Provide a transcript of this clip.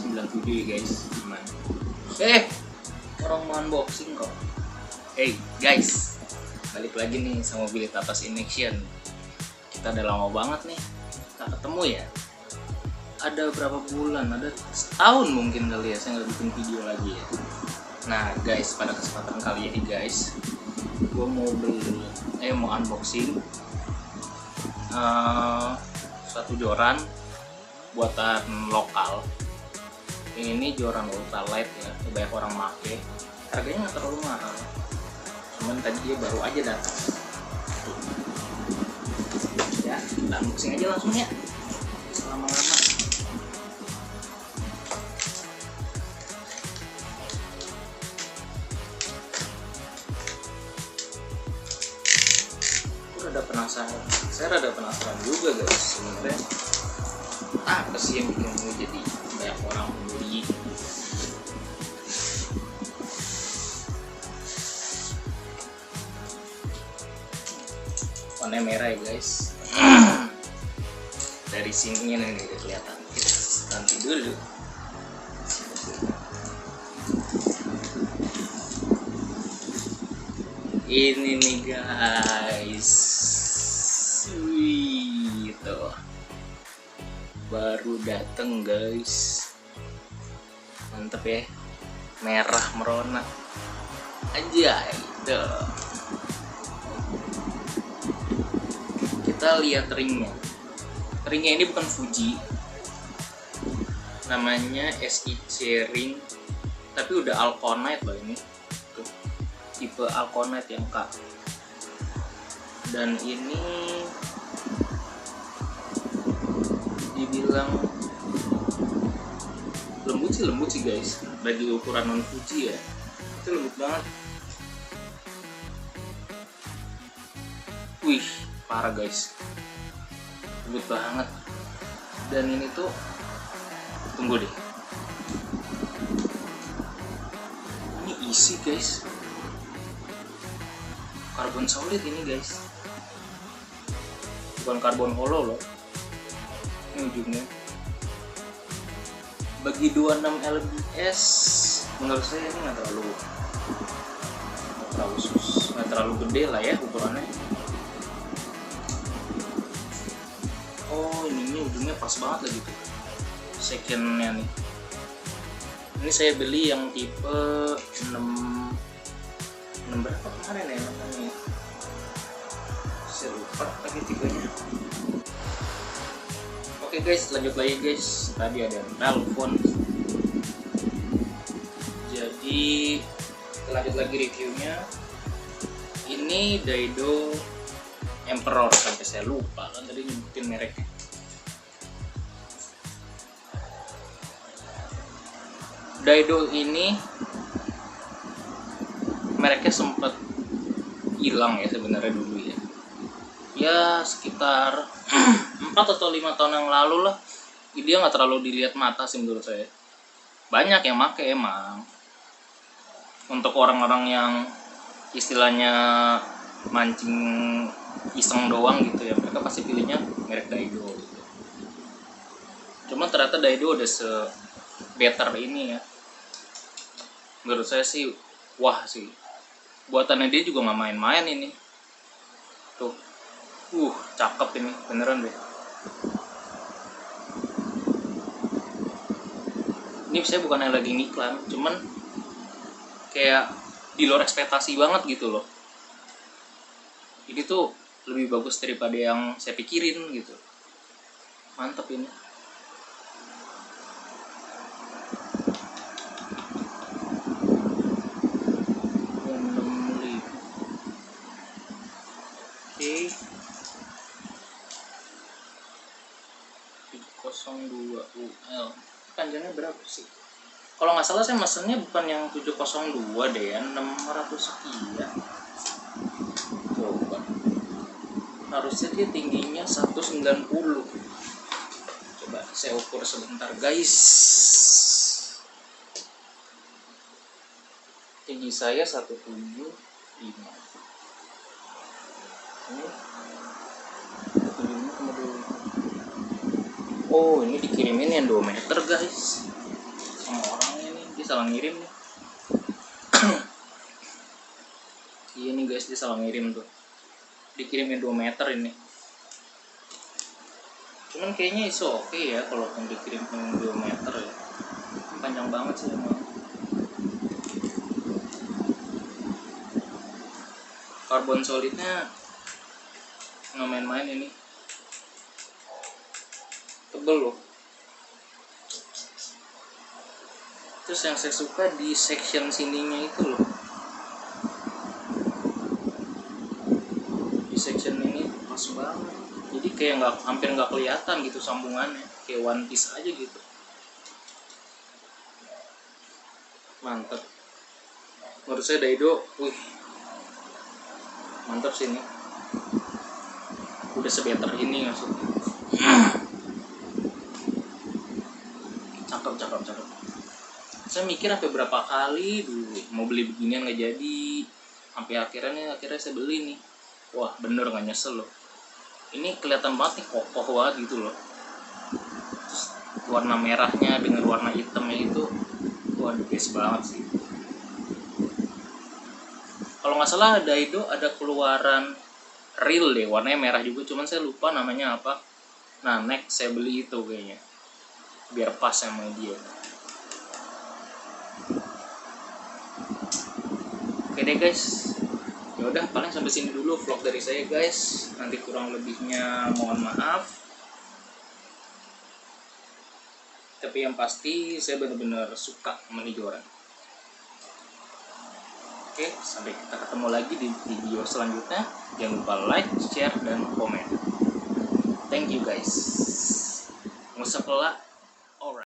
97 ya guys. Gimana? Orang mau unboxing kok. Guys, balik lagi nih sama Mobilitas in Action. Kita udah lama banget nih nggak ketemu ya. Ada berapa bulan? Ada setahun mungkin kali ya saya nggak bikin video lagi ya. Nah guys, pada kesempatan kali ini guys, gue mau unboxing satu joran buatan lokal. Ini joran ultralight ya, banyak orang make. Harganya nggak terlalu mahal, cuman tadi dia baru aja datang. Ya, kita unboxing aja langsung ya, selama-lama. Saya rada penasaran juga guys sebenarnya, apa sih yang bikin gue jadi banyak orang membeli. Warna merah ya guys. Dari sininya nih udah kelihatan. Nanti dulu. Ini nih guys. Wih, tuh. Baru dateng guys. Mantep ya. Merah merona. Anjay, tuh. Kita lihat ringnya. Ringnya ini bukan Fuji. Namanya SIC ring. Tapi udah Alconite loh ini. Tuh. Tipe Alconite yang K. Dan ini dibilang lembut sih guys. Bagi ukuran non Fuji ya, itu lembut banget. Wih, parah guys, lembut banget. Dan ini tuh, tunggu deh, ini isi guys, karbon solid ini guys, bukan karbon hollow loh. Ini ujungnya bagi 26 lbs menurut saya ini nggak terlalu gede lah ya ukurannya. Oh, ininya ujungnya pas banget lagi tuh secondnya nih. Ini saya beli yang tipe 6 berapa kemarin ya namanya, saya lupa lagi tipenya. Oke guys, lanjut lagi guys. Tadi ada telepon. Jadi lanjut lagi reviewnya. Ini Daido Emperor, sampai saya lupa kan tadi nyebutin mereknya. Daido ini mereknya sempat hilang ya sebenarnya dulu ya. Ya sekitar 4 atau 5 tahun yang lalu lah. Dia nggak terlalu dilihat mata sih menurut saya. Banyak yang make emang. Untuk orang-orang yang istilahnya mancing iseng doang gitu ya, mereka pasti pilihnya merek Daido gitu. Cuma ternyata Daido udah se-better ini ya. Menurut saya sih wah sih. Buatannya dia juga nggak main-main ini. Tuh. Cakep ini, beneran deh. Ini saya bukan yang lagi ngiklan, cuman kayak di luar ekspektasi banget gitu loh. Ini tuh lebih bagus daripada yang saya pikirin gitu. Mantep ini. Oke. 702 UL. Panjangnya berapa sih? Kalau nggak salah saya mesennya bukan yang 702 deh ya, 600 sekian. Coba. Harusnya dia tingginya 190. Coba saya ukur sebentar guys. Tinggi saya 175. Ini oh ini dikirimin yang 2 meter guys. salah ngirim nih. Iya nih guys, dia salah ngirim tuh, dikirimnya 2 meter ini. Cuman kayaknya iso oke ya kalau dikirim 2 meter ya, panjang banget sih emang. Karbon solidnya nggak main-main ini, tebel loh. Terus yang saya suka di section sininya itu loh, di section ini pas banget, jadi kayak hampir nggak kelihatan gitu sambungannya, kayak one piece aja gitu. Mantep menurut saya Daido. Wih, mantap sih ini, udah sebetter ini maksudnya. Cakep. Saya mikir sampai berapa kali dulu mau beli beginian nggak jadi, sampai akhirnya saya beli nih. Wah bener nggak nyesel loh, ini kelihatan banget nih, kokoh banget gitu loh. Terus warna merahnya dengan warna hitamnya itu, wah best banget sih. Kalau nggak salah Daido ada keluaran real deh, warnanya merah juga, cuman saya lupa namanya apa. Nah next saya beli itu kayaknya, biar pas sama dia. Oke deh guys, ya udah paling sampai sini dulu vlog dari saya guys. Nanti kurang lebihnya mohon maaf. Tapi yang pasti saya benar-benar suka sama Nijoran. Oke, sampai kita ketemu lagi di video selanjutnya. Jangan lupa like, share, dan komen. Thank you guys. Nggak usah pelak.